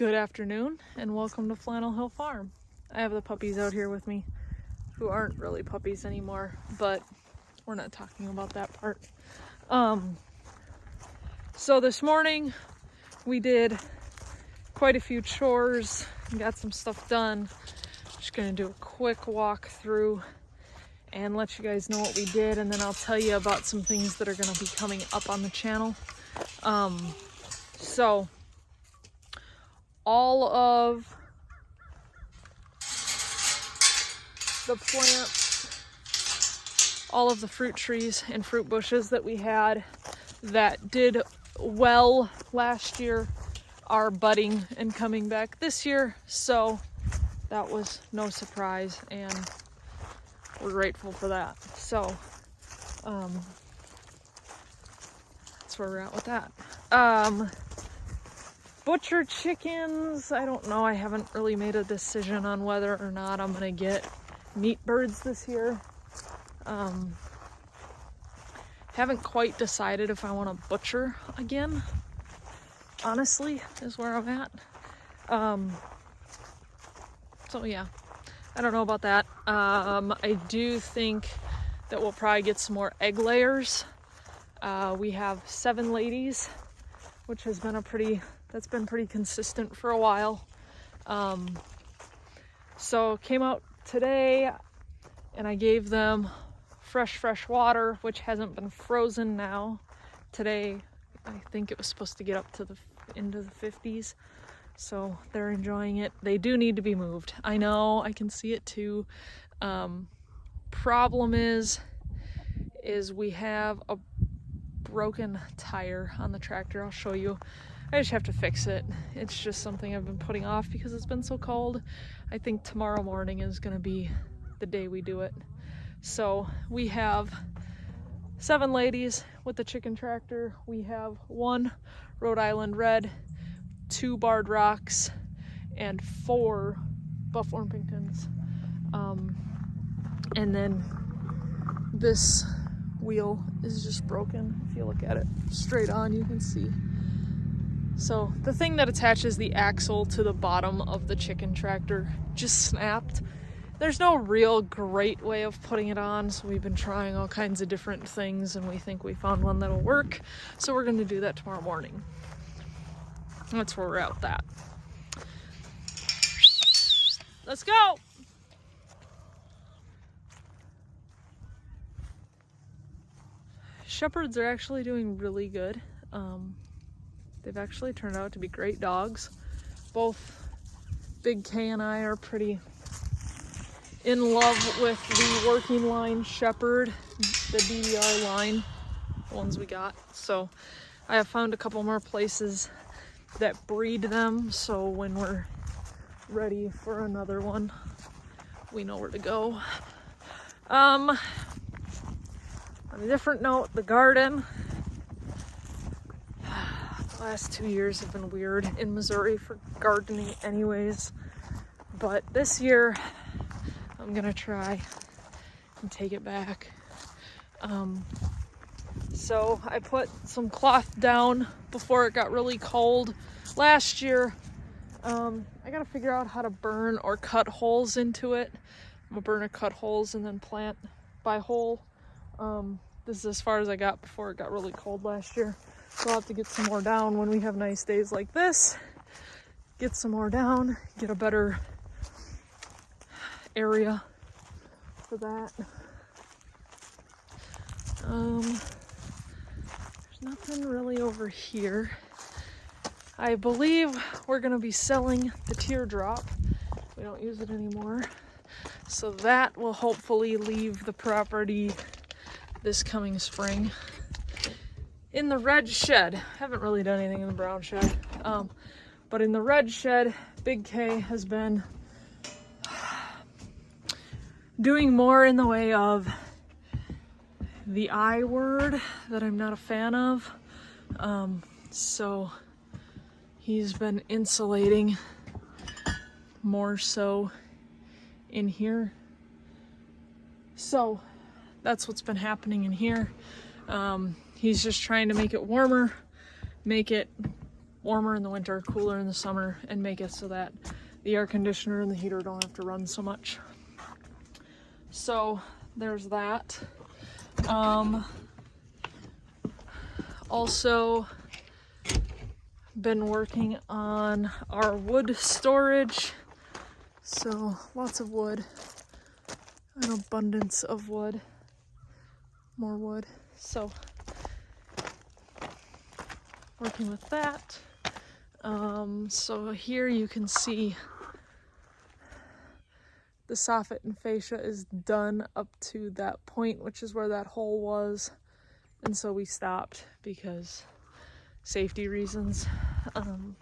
Good afternoon and welcome to Flannel Hill Farm. I have the puppies out here with me who aren't really puppies anymore, but we're not talking about that part. So this morning we did quite a few chores and got some stuff done. Just gonna do a quick walk through and let you guys know what we did, and then I'll tell you about some things that are gonna be coming up on the channel. So all of the plants, all of the fruit trees and fruit bushes that we had that did well last year are budding and coming back this year, so that was no surprise and we're grateful for that. So that's where we're at with that. Butcher chickens, I don't know. I haven't really made a decision on whether or not I'm gonna get meat birds this year. Haven't quite decided if I want to butcher again, honestly, is where I'm at. So yeah, I don't know about that. I do think that we'll probably get some more egg layers. We have 7 ladies, which has been that's been pretty consistent for a while. So came out today and I gave them fresh water, which hasn't been frozen now. Today, I think it was supposed to get up to into the 50s. So they're enjoying it. They do need to be moved. I know, I can see it too. Problem is we have a broken tire on the tractor. I'll show you. I just have to fix it. It's just something I've been putting off because it's been so cold. I think tomorrow morning is gonna be the day we do it. So we have 7 ladies with the chicken tractor. We have 1 Rhode Island Red, 2 Barred Rocks, and 4 Buff Orpingtons. And then this wheel is just broken. If you look at it straight on, you can see. So the thing that attaches the axle to the bottom of the chicken tractor just snapped. There's no real great way of putting it on, so we've been trying all kinds of different things and we think we found one that'll work. So we're gonna do that tomorrow morning. That's where we're at with that. Let's go! Shepherds are actually doing really good. They've actually turned out to be great dogs. Both Big K and I are pretty in love with the working line Shepherd, the DDR line, the ones we got. So I have found a couple more places that breed them, so when we're ready for another one, we know where to go. On a different note, the garden. The last 2 years have been weird in Missouri for gardening anyways, but this year I'm gonna try and take it back. So I put some cloth down before it got really cold last year. I gotta figure out how to burn or cut holes into it. I'm gonna burn or cut holes and then plant by hole. This is as far as I got before it got really cold last year. So I'll have to get some more down when we have nice days like this. Get some more down, get a better area for that. There's nothing really over here. I believe we're gonna be selling the teardrop. We don't use it anymore. So that will hopefully leave the property this coming spring. In the red shed, haven't really done anything in the brown shed, but in the red shed, Big K has been doing more in the way of the I word that I'm not a fan of. So he's been insulating more so in here. So that's what's been happening in here. He's just trying to make it warmer, make it warmer in the winter, cooler in the summer, and make it so that the air conditioner and the heater don't have to run so much. So there's that. Also been working on our wood storage. So lots of wood, an abundance of wood, more wood. So working with that. So here you can see the soffit and fascia is done up to that point, which is where that hole was. And so we stopped because safety reasons. And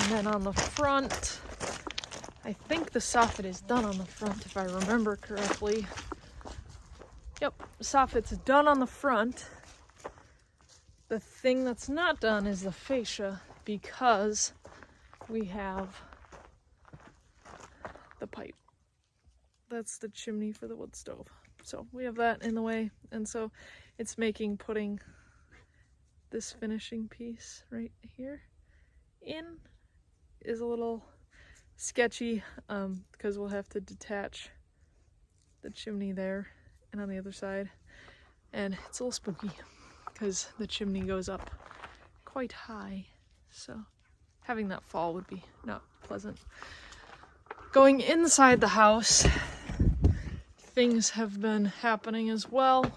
then on the front, I think the soffit is done on the front if I remember correctly. Yep, the soffit's done on the front. The thing that's not done is the fascia because we have the pipe. That's the chimney for the wood stove. So we have that in the way, and so it's making putting this finishing piece right here in is a little sketchy because we'll have to detach the chimney there and on the other side, and it's a little spooky because the chimney goes up quite high, so having that fall would be not pleasant. Going inside the house, things have been happening as well.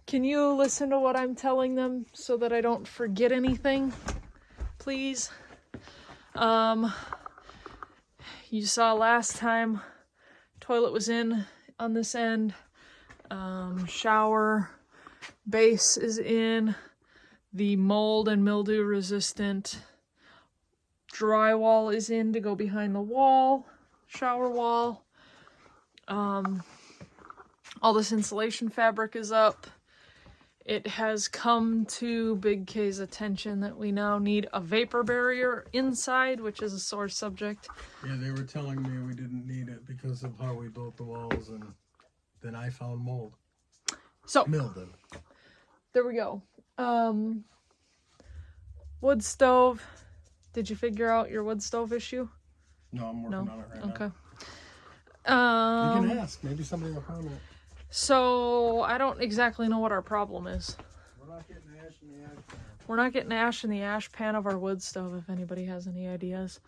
Can you listen to what I'm telling them so that I don't forget anything, please? You saw last time, toilet was in on this end, shower base is in, the mold and mildew resistant drywall is in to go behind the wall, shower wall. All this insulation fabric is up. It has come to Big K's attention that we now need a vapor barrier inside, which is a sore subject. Yeah, they were telling me we didn't need it because of how we built the walls, and then I found mold. So, Mildew. There we go. Wood stove. Did you figure out your wood stove issue? No, I'm working on it right now. Okay. You can ask. Maybe somebody will comment. So, I don't exactly know what our problem is. We're not getting ash in the ash pan. We're not getting ash in the ash pan of our wood stove, if anybody has any ideas.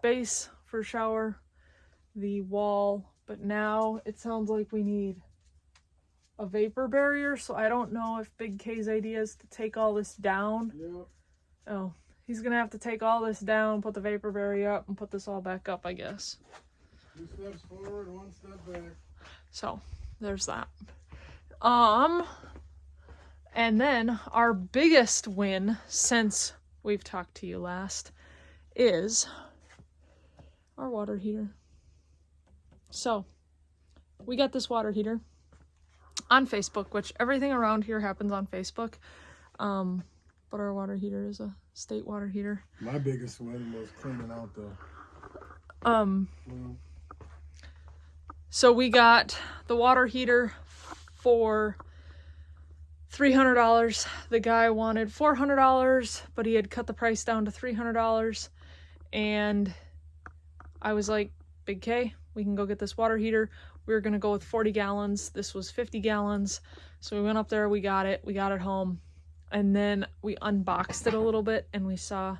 Base for shower, the wall, but now it sounds like we need a vapor barrier, so I don't know if Big K's idea is to take all this down. Yep. Oh, he's gonna have to take all this down, put the vapor barrier up, and put this all back up, I guess. 2 steps forward, 1 step back. So, there's that. And then our biggest win since we've talked to you last is our water heater. So, we got this water heater on Facebook, which everything around here happens on Facebook. But our water heater is a state water heater. My biggest win was cleaning out the So we got the water heater for $300. The guy wanted $400, but he had cut the price down to $300. And I was like, Big K, we can go get this water heater. We were going to go with 40 gallons. This was 50 gallons. So we went up there, we got it home. And then we unboxed it a little bit and we saw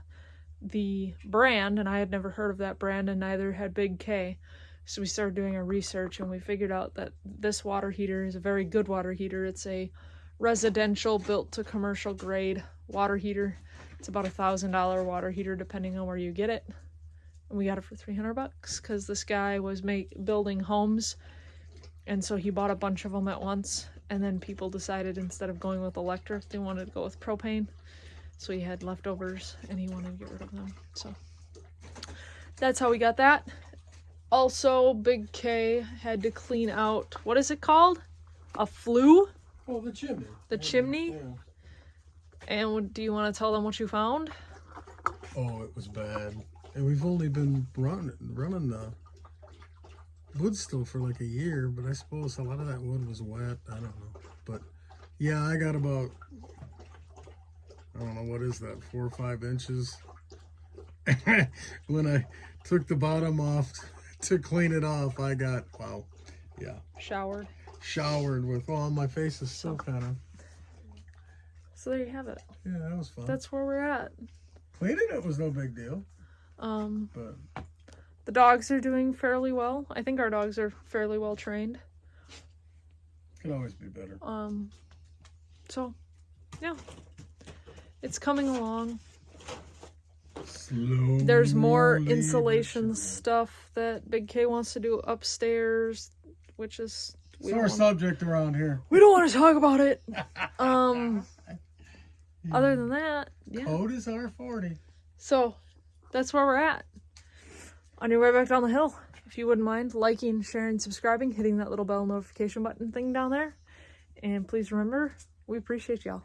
the brand, and I had never heard of that brand, and neither had Big K. So we started doing our research and we figured out that this water heater is a very good water heater. It's a residential built to commercial grade water heater. It's about $1,000 water heater depending on where you get it. And we got it for $300 because this guy was building homes, and so he bought a bunch of them at once, and then people decided instead of going with electric they wanted to go with propane. So he had leftovers and he wanted to get rid of them. So that's how we got that. Also, Big K had to clean out, what is it called? A flue? Oh, the chimney. The chimney? Yeah. And do you want to tell them what you found? Oh, it was bad. And we've only been running the wood stove for like a year, but I suppose a lot of that wood was wet. I don't know. But Yeah, I got about, I don't know, what is that, 4 or 5 inches? When I took the bottom off to clean it off, I got, wow, yeah, Showered. showered with, well, my face is still kind of, So there you have it. yeah, that was fun. That's where we're at. Cleaning it was no big deal, but The dogs are doing fairly well. I think our dogs are fairly well trained. could always be better. So, yeah. It's coming along. Slowly. There's more but insulation surely. stuff that Big K wants to do upstairs, which is we Sore don't subject around here. want to talk about it. Other than that, yeah. Code is R40. So that's where we're at. On your way back down the hill, if you wouldn't mind liking, sharing, subscribing, hitting that little bell notification button thing down there. And please remember, we appreciate y'all.